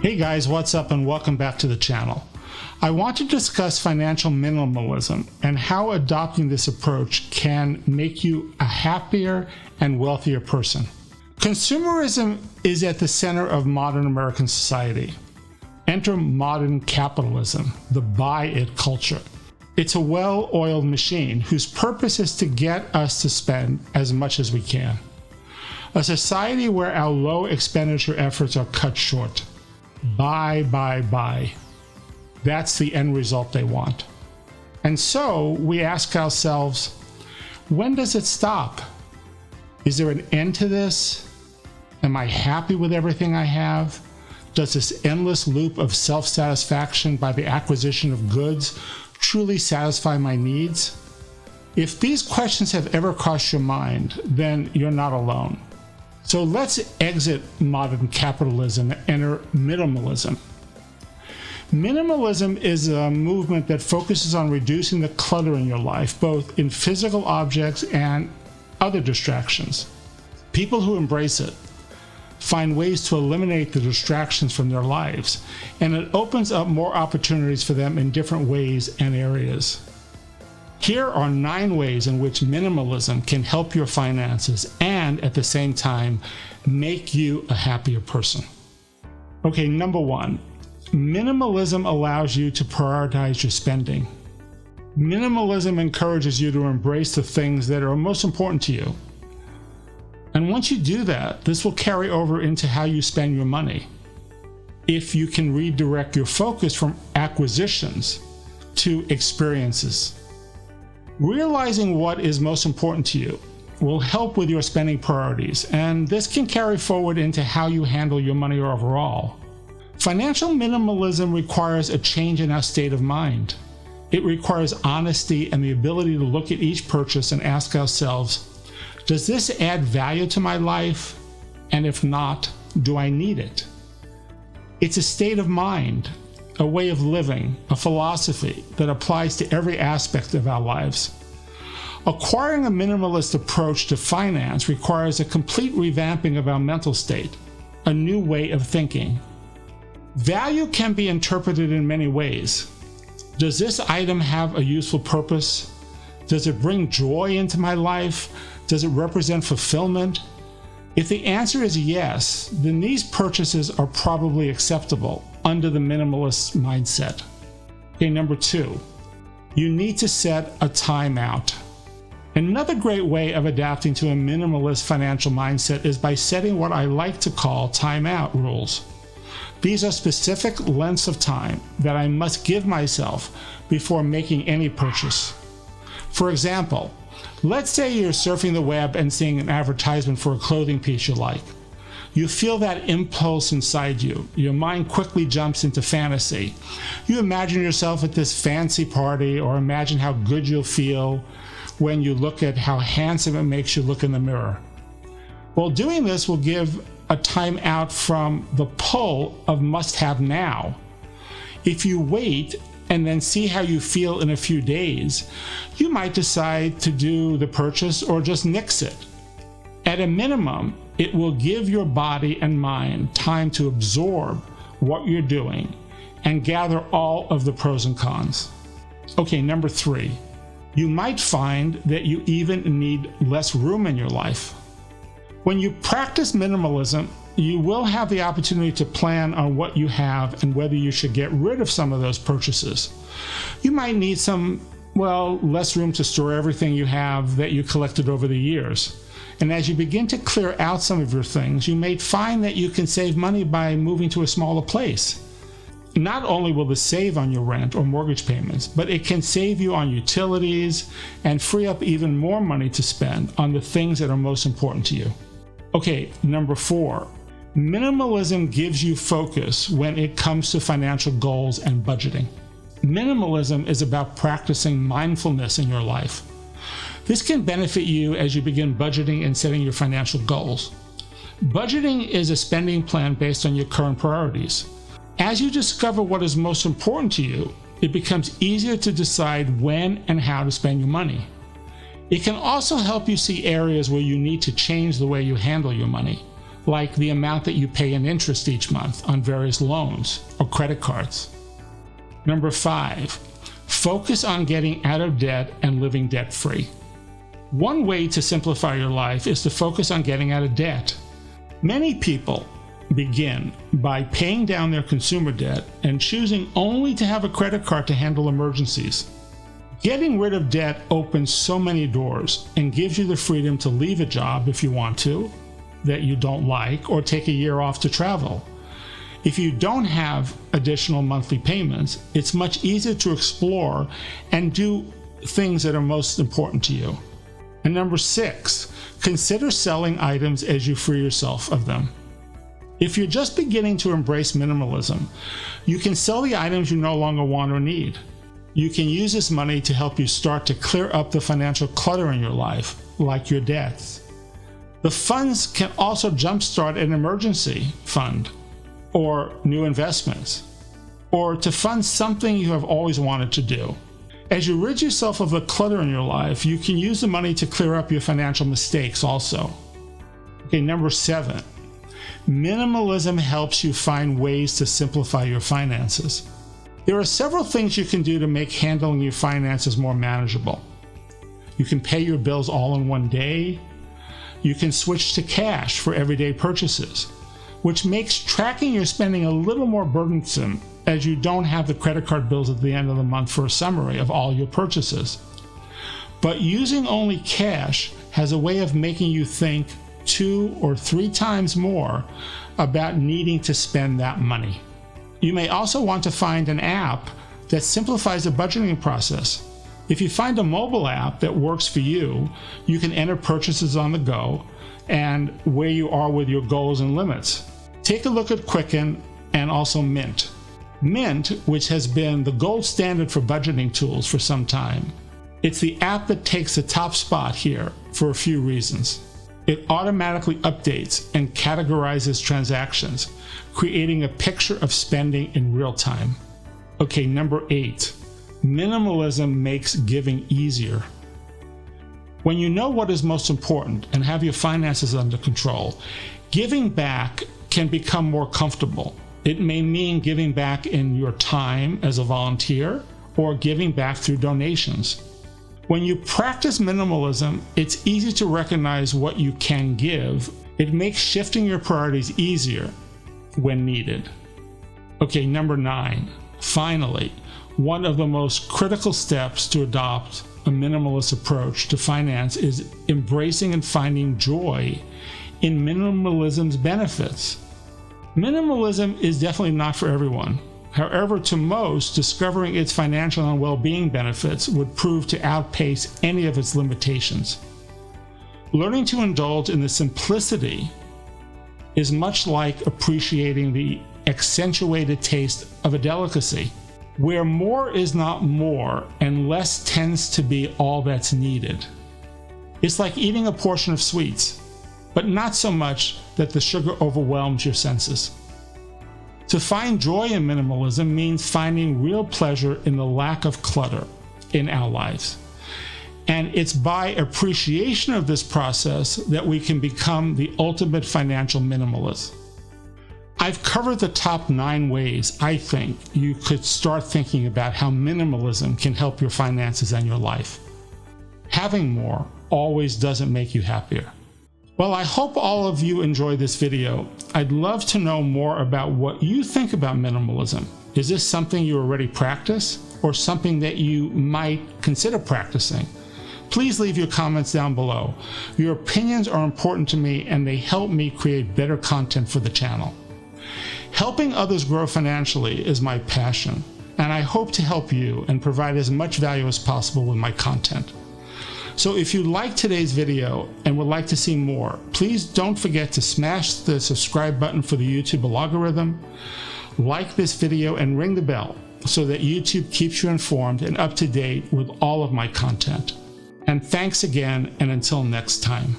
Hey guys, what's up and welcome back to the channel. I want to discuss financial minimalism and how adopting this approach can make you a happier and wealthier person. Consumerism is at the center of modern American society. Enter modern capitalism, the buy it culture. It's a well-oiled machine whose purpose is to get us to spend as much as we can. A society where our low expenditure efforts are cut short. Buy. That's the end result they want. And so we ask ourselves, when does it stop? Is there an end to this? Am I happy with everything I have? Does this endless loop of self-satisfaction by the acquisition of goods truly satisfy my needs? If these questions have ever crossed your mind, then you're not alone. So let's exit modern capitalism and enter minimalism. Minimalism is a movement that focuses on reducing the clutter in your life, both in physical objects and other distractions. People who embrace it find ways to eliminate the distractions from their lives, and it opens up more opportunities for them in different ways and areas. Here are 9 ways in which minimalism can help your finances and at the same time make you a happier person. Okay, number 1, minimalism allows you to prioritize your spending. Minimalism encourages you to embrace the things that are most important to you. And once you do that, this will carry over into how you spend your money. If you can redirect your focus from acquisitions to experiences. Realizing what is most important to you will help with your spending priorities, and this can carry forward into how you handle your money overall. Financial minimalism requires a change in our state of mind. It requires honesty and the ability to look at each purchase and ask ourselves, does this add value to my life? And if not, do I need it? It's a state of mind, a way of living, a philosophy that applies to every aspect of our lives. Acquiring a minimalist approach to finance requires a complete revamping of our mental state, a new way of thinking. Value can be interpreted in many ways. Does this item have a useful purpose? Does it bring joy into my life? Does it represent fulfillment? If the answer is yes, then these purchases are probably acceptable under the minimalist mindset. Okay, number 2, you need to set a timeout. Another great way of adapting to a minimalist financial mindset is by setting what I like to call timeout rules. These are specific lengths of time that I must give myself before making any purchase. For example, let's say you're surfing the web and seeing an advertisement for a clothing piece you like. You feel that impulse inside you. Your mind quickly jumps into fantasy. You imagine yourself at this fancy party, or imagine how good you'll feel when you look at how handsome it makes you look in the mirror. Well, doing this will give a time out from the pull of must-have now. If you wait and then see how you feel in a few days, you might decide to do the purchase or just nix it. At a minimum, it will give your body and mind time to absorb what you're doing and gather all of the pros and cons. Okay, number 3, you might find that you even need less room in your life. When you practice minimalism, you will have the opportunity to plan on what you have and whether you should get rid of some of those purchases. You might need less room to store everything you have that you collected over the years. And as you begin to clear out some of your things, you may find that you can save money by moving to a smaller place. Not only will this save on your rent or mortgage payments, but it can save you on utilities and free up even more money to spend on the things that are most important to you. Okay, number 4, minimalism gives you focus when it comes to financial goals and budgeting. Minimalism is about practicing mindfulness in your life. This can benefit you as you begin budgeting and setting your financial goals. Budgeting is a spending plan based on your current priorities. As you discover what is most important to you, it becomes easier to decide when and how to spend your money. It can also help you see areas where you need to change the way you handle your money. like the amount that you pay in interest each month on various loans or credit cards. Number 5, focus on getting out of debt and living debt-free. One way to simplify your life is to focus on getting out of debt. Many people begin by paying down their consumer debt and choosing only to have a credit card to handle emergencies. Getting rid of debt opens so many doors and gives you the freedom to leave a job if you want to, that you don't like, or take a year off to travel. If you don't have additional monthly payments, it's much easier to explore and do things that are most important to you. And number 6, consider selling items as you free yourself of them. If you're just beginning to embrace minimalism, you can sell the items you no longer want or need. You can use this money to help you start to clear up the financial clutter in your life, like your debts. The funds can also jumpstart an emergency fund, or new investments, or to fund something you have always wanted to do. As you rid yourself of the clutter in your life, you can use the money to clear up your financial mistakes also. Okay, number 7, minimalism helps you find ways to simplify your finances. There are several things you can do to make handling your finances more manageable. You can pay your bills all in one day. You can switch to cash for everyday purchases, which makes tracking your spending a little more burdensome, as you don't have the credit card bills at the end of the month for a summary of all your purchases. But using only cash has a way of making you think 2 or 3 times more about needing to spend that money. You may also want to find an app that simplifies the budgeting process. If you find a mobile app that works for you, you can enter purchases on the go and where you are with your goals and limits. Take a look at Quicken and also Mint. Mint, which has been the gold standard for budgeting tools for some time. It's the app that takes the top spot here for a few reasons. It automatically updates and categorizes transactions, creating a picture of spending in real time. Okay, number 8, minimalism makes giving easier. When you know what is most important and have your finances under control, giving back can become more comfortable. It may mean giving back in your time as a volunteer or giving back through donations. When you practice minimalism, it's easy to recognize what you can give. It makes shifting your priorities easier when needed. Okay, number 9. Finally, one of the most critical steps to adopt a minimalist approach to finance is embracing and finding joy in minimalism's benefits. Minimalism is definitely not for everyone. However, to most, discovering its financial and well-being benefits would prove to outpace any of its limitations. Learning to indulge in the simplicity is much like appreciating the accentuated taste of a delicacy, where more is not more and less tends to be all that's needed. It's like eating a portion of sweets, but not so much that the sugar overwhelms your senses. To find joy in minimalism means finding real pleasure in the lack of clutter in our lives. And it's by appreciation of this process that we can become the ultimate financial minimalist. I've covered the top 9 ways I think you could start thinking about how minimalism can help your finances and your life. Having more always doesn't make you happier. Well, I hope all of you enjoyed this video. I'd love to know more about what you think about minimalism. Is this something you already practice or something that you might consider practicing? Please leave your comments down below. Your opinions are important to me and they help me create better content for the channel. Helping others grow financially is my passion, and I hope to help you and provide as much value as possible with my content. So if you liked today's video and would like to see more, please don't forget to smash the subscribe button for the YouTube algorithm, like this video, and ring the bell so that YouTube keeps you informed and up to date with all of my content. And thanks again, and until next time.